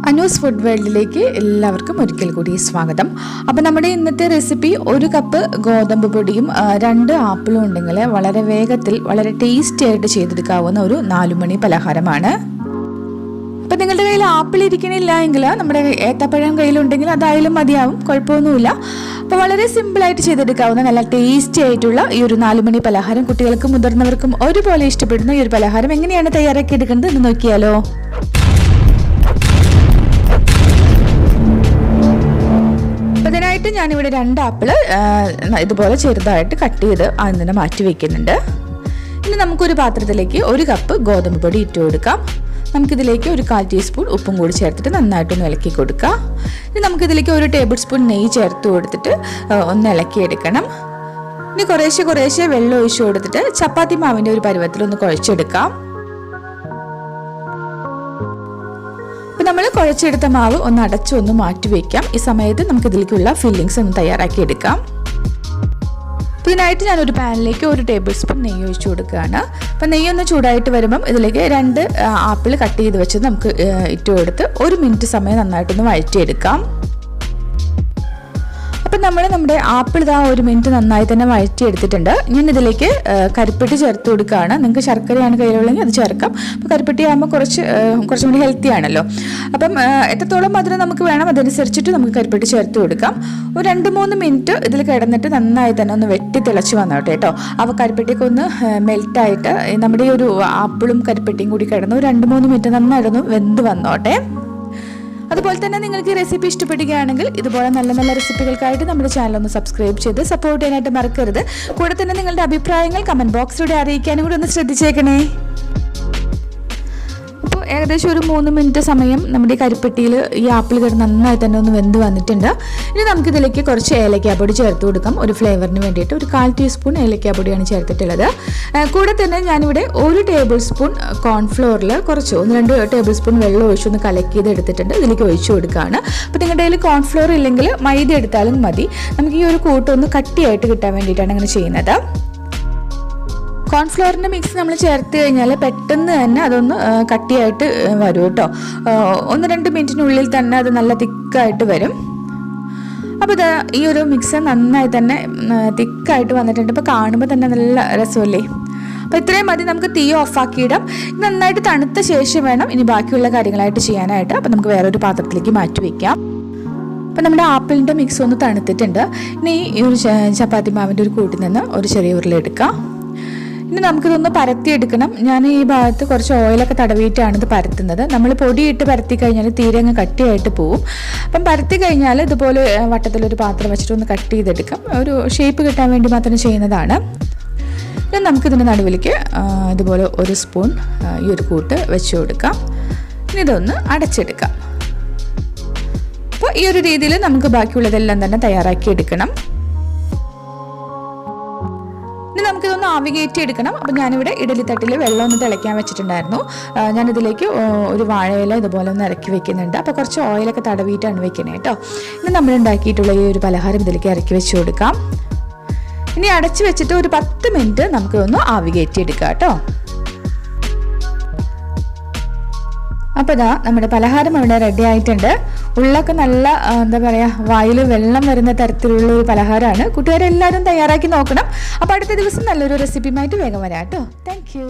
Anu's food വേൾഡിലേക്ക് എല്ലാവർക്കും ഒരിക്കൽ കൂടി സ്വാഗതം. അപ്പോൾ നമ്മുടെ ഇന്നത്തെ റെസിപ്പി 1 കപ്പ് ഗോതമ്പ് പൊടിയും 2 ആപ്പിളും ഉണ്ടെങ്കിൽ വളരെ വേഗത്തിൽ വളരെ ടേസ്റ്റി ആയിട്ട് ചെയ്തെടുക്കാവുന്ന ഒരു 4 മണി പലഹാരമാണ്. അപ്പോൾ നിങ്ങളുടെ കയ്യിൽ ആപ്പിൾ ഇരിക്കണില്ല എങ്കിൽ നമ്മുടെ ഏത്തപ്പഴം കയ്യിലുണ്ടെങ്കിൽ അതായാലും മതിയാവും, കുഴപ്പമൊന്നുമില്ല. അപ്പോൾ വളരെ സിമ്പിളായിട്ട് ചെയ്തെടുക്കാവുന്ന നല്ല ടേസ്റ്റി ആയിട്ടുള്ള ഈ ഒരു 4 മണി പലഹാരം കുട്ടികൾക്കും മുതിർന്നവർക്കും ഒരുപോലെ ഇഷ്ടപ്പെടുന്ന ഈ ഒരു പലഹാരം എങ്ങനെയാണ് തയ്യാറാക്കി എടുക്കുന്നത് എന്ന് നോക്കിയാലോ. അതിനായിട്ട് ഞാനിവിടെ 2 ആപ്പിൾ ഇതുപോലെ ചെറുതായിട്ട് കട്ട് ചെയ്ത് അതിൽ നിന്ന് മാറ്റി വയ്ക്കുന്നുണ്ട്. ഇനി നമുക്കൊരു പാത്രത്തിലേക്ക് 1 കപ്പ് ഗോതമ്പ് പൊടി ഇട്ട് കൊടുക്കാം. നമുക്കിതിലേക്ക് 1/4 ടീസ്പൂൺ ഉപ്പും കൂടി ചേർത്തിട്ട് നന്നായിട്ടൊന്ന് ഇളക്കി കൊടുക്കാം. ഇനി നമുക്കിതിലേക്ക് 1 ടേബിൾ സ്പൂൺ നെയ്യ് ചേർത്ത് കൊടുത്തിട്ട് ഒന്ന് ഇളക്കിയെടുക്കണം. ഇനി കുറേശ്ശെ വെള്ളം ഒഴിച്ചു കൊടുത്തിട്ട് ചപ്പാത്തി മാവിൻ്റെ ഒരു പരുവത്തിലൊന്ന് കുഴച്ചെടുക്കാം. നമ്മൾ കുഴച്ചെടുത്ത മാവ് ഒന്ന് അടച്ചൊന്ന് മാറ്റി വയ്ക്കാം. ഈ സമയത്ത് നമുക്ക് ഇതിലേക്കുള്ള ഫില്ലിങ്സ് ഒന്ന് തയ്യാറാക്കി എടുക്കാം. ഇതിനായിട്ട് ഞാനൊരു പാനിലേക്ക് 1 ടേബിൾ സ്പൂൺ നെയ്യ് ഒഴിച്ചു കൊടുക്കുകയാണ്. അപ്പം നെയ്യൊന്ന് ചൂടായിട്ട് വരുമ്പം ഇതിലേക്ക് 2 ആപ്പിൾ കട്ട് ചെയ്ത് വെച്ച് നമുക്ക് ഇട്ട് കൊടുത്ത് 1 മിനിറ്റ് സമയം നന്നായിട്ടൊന്ന് വഴറ്റിയെടുക്കാം. അപ്പം നമ്മുടെ ആപ്പിൾ ഇതാ 1 മിനിറ്റ് നന്നായി തന്നെ വഴറ്റിയെടുത്തിട്ടുണ്ട്. ഞാൻ ഇതിലേക്ക് കരിപ്പെട്ടി ചേർത്ത് കൊടുക്കുകയാണ്. നിങ്ങൾക്ക് ശർക്കരയാണ് കയ്യിലുള്ളെങ്കിൽ അത് ചേർക്കാം. അപ്പോൾ കരിപ്പെട്ടി ആകുമ്പോൾ കുറച്ചും കൂടി ഹെൽത്തി ആണല്ലോ. അപ്പം എത്രത്തോളം മധുരം നമുക്ക് വേണം അതനുസരിച്ചിട്ട് നമുക്ക് കരിപ്പെട്ടി ചേർത്ത് കൊടുക്കാം. ഒരു 2-3 മിനിറ്റ് ഇതിൽ കിടന്നിട്ട് നന്നായി തന്നെ ഒന്ന് വെട്ടി തിളച്ച് വന്നോട്ടെ കേട്ടോ. അപ്പോൾ കരിപ്പെട്ടിയൊക്കെ ഒന്ന് മെൽറ്റായിട്ട് നമ്മുടെ ഈ ഒരു ആപ്പിളും കരിപ്പെട്ടിയും കൂടി കിടന്ന് ഒരു 2-3 മിനിറ്റ് നന്നായിട്ടൊന്ന് വെന്ത് വന്നോട്ടെ. അതുപോലെ തന്നെ നിങ്ങൾക്ക് ഈ റെസിപ്പി ഇഷ്ടപ്പെടുകയാണെങ്കിൽ ഇതുപോലെ നല്ല റെസിപ്പികൾക്കായിട്ട് നമ്മുടെ ചാനൽ ഒന്ന് സബ്സ്ക്രൈബ് ചെയ്ത് സപ്പോർട്ട് ചെയ്യാനായിട്ട് മറക്കരുത്. കൂടെ തന്നെ നിങ്ങളുടെ അഭിപ്രായങ്ങൾ കമൻറ്റ് ബോക്സിലൂടെ അറിയിക്കാനും കൂടി ഒന്ന് ശ്രദ്ധിച്ചേക്കണേ. അപ്പോൾ ഏകദേശം ഒരു 3 മിനിറ്റ് സമയം നമ്മുടെ കരിപ്പെട്ടിയിൽ ഈ ആപ്പിൾ കിടന്ന് നന്നായി തന്നെ ഒന്ന് വെന്ത് വന്നിട്ടുണ്ട്. ഇനി നമുക്കിതിലേക്ക് കുറച്ച് ഏലക്കാപ്പൊടി ചേർത്ത് കൊടുക്കാം. ഒരു ഫ്ലേവറിന് വേണ്ടിയിട്ട് 1/4 ടീസ്പൂൺ ഏലക്കാപ്പൊടിയാണ് ചേർത്തിട്ടുള്ളത്. കൂടെ തന്നെ ഞാനിവിടെ 1 ടേബിൾ സ്പൂൺ കോൺഫ്ലോറിൽ കുറച്ച് 1-2 ടേബിൾ സ്പൂൺ വെള്ളം ഒഴിച്ചൊന്ന് കലക്കി ഇത് എടുത്തിട്ടുണ്ട്. ഇതിലേക്ക് ഒഴിച്ചു കൊടുക്കുകയാണ്. അപ്പോൾ നിങ്ങളുടെ കയ്യിൽ കോൺഫ്ലോർ ഇല്ലെങ്കിൽ മൈദ എടുത്താലും മതി. നമുക്ക് ഈ ഒരു കൂട്ടൊന്ന് കട്ടിയായിട്ട് കിട്ടാൻ വേണ്ടിയിട്ടാണ് അങ്ങനെ ചെയ്യുന്നത്. കോൺഫ്ലവറിൻ്റെ മിക്സ് നമ്മൾ ചേർത്ത് കഴിഞ്ഞാൽ പെട്ടെന്ന് തന്നെ അതൊന്ന് കട്ടിയായിട്ട് വരും കേട്ടോ. 1-2 മിനിറ്റിനുള്ളിൽ തന്നെ അത് നല്ല തിക്കായിട്ട് വരും. അപ്പോൾ ഇത് ഈ ഒരു മിക്സ് നന്നായി തന്നെ തിക്കായിട്ട് വന്നിട്ടുണ്ട്. ഇപ്പോൾ കാണുമ്പോൾ തന്നെ നല്ല രസമല്ലേ. അപ്പോൾ ഇത്രയും മതി. നമുക്ക് തീ ഓഫാക്കിയിടാം. നന്നായിട്ട് തണുത്ത ശേഷം വേണം ഇനി ബാക്കിയുള്ള കാര്യങ്ങളായിട്ട് ചെയ്യാനായിട്ട്. അപ്പോൾ നമുക്ക് വേറൊരു പാത്രത്തിലേക്ക് മാറ്റി വയ്ക്കാം. അപ്പോൾ നമ്മുടെ ആപ്പിളിൻ്റെ മിക്സ് ഒന്ന് തണുത്തിട്ടുണ്ട്. ഇനി ഈ ഒരു ചപ്പാത്തി മാവിൻ്റെ ഒരു കൂട്ടിൽ നിന്ന് ഒരു ചെറിയ ഉരുളെടുക്കാം. ഇനി നമുക്കിതൊന്ന് പരത്തിയെടുക്കണം. ഞാൻ ഈ ഭാഗത്ത് കുറച്ച് ഓയിലൊക്കെ തടവിയിട്ടാണ് ഇത് പരത്തുന്നത്. നമ്മൾ പൊടിയിട്ട് പരത്തി കഴിഞ്ഞാൽ തീരെ അങ്ങ് കട്ടിയായിട്ട് പോവും. അപ്പം പരത്തി കഴിഞ്ഞാൽ ഇതുപോലെ വട്ടത്തിലൊരു പാത്രം വെച്ചിട്ട് ഒന്ന് കട്ട് ചെയ്തെടുക്കാം. ഒരു ഷേപ്പ് കിട്ടാൻ വേണ്ടി മാത്രം ചെയ്യുന്നതാണ്. ഇനി നമുക്കിതിൻ്റെ നടുവിലേക്ക് ഇതുപോലെ 1 സ്പൂൺ ഈ ഒരു കൂട്ട് വെച്ച് കൊടുക്കാം. ഇനി ഇതൊന്ന് അടച്ചെടുക്കാം. അപ്പോൾ ഈ ഒരു രീതിയിൽ നമുക്ക് ബാക്കിയുള്ളതെല്ലാം തന്നെ തയ്യാറാക്കി എടുക്കണം. ഇനി നമുക്കിതൊന്ന് ആവി കയറ്റി എടുക്കണം. അപ്പം ഞാനിവിടെ ഇഡലി തട്ടിൽ വെള്ളം ഒന്ന് തിളയ്ക്കാൻ വെച്ചിട്ടുണ്ടായിരുന്നു. ഞാനിതിലേക്ക് ഒരു വാഴയില ഇതുപോലെ ഒന്ന് ഇറക്കി വെക്കുന്നുണ്ട്. അപ്പോൾ കുറച്ച് ഓയിലൊക്കെ തടവിയിട്ടാണ് വെക്കണേ കേട്ടോ. ഇനി നമ്മൾ ഉണ്ടാക്കിയിട്ടുള്ള ഈ ഒരു പലഹാരം ഇതിലേക്ക് ഇറക്കി വെച്ച് കൊടുക്കാം. ഇനി അടച്ച് വെച്ചിട്ട് ഒരു 10 മിനിറ്റ് നമുക്കൊന്ന് ആവി കയറ്റി എടുക്കാം കേട്ടോ. അപ്പോൾ ഇതാ നമ്മുടെ പലഹാരം ഇവിടെ റെഡി ആയിട്ടുണ്ട്. ഉള്ളൊക്കെ നല്ല എന്താ പറയുക, വായിൽ വെള്ളം വരുന്ന തരത്തിലുള്ള ഒരു പലഹാരമാണ്. കൂട്ടുകാരെല്ലാവരും തയ്യാറാക്കി നോക്കണം. അപ്പോൾ അടുത്ത ദിവസം നല്ലൊരു റെസിപ്പിയുമായിട്ട് വേഗം വരാം കേട്ടോ. Thank you.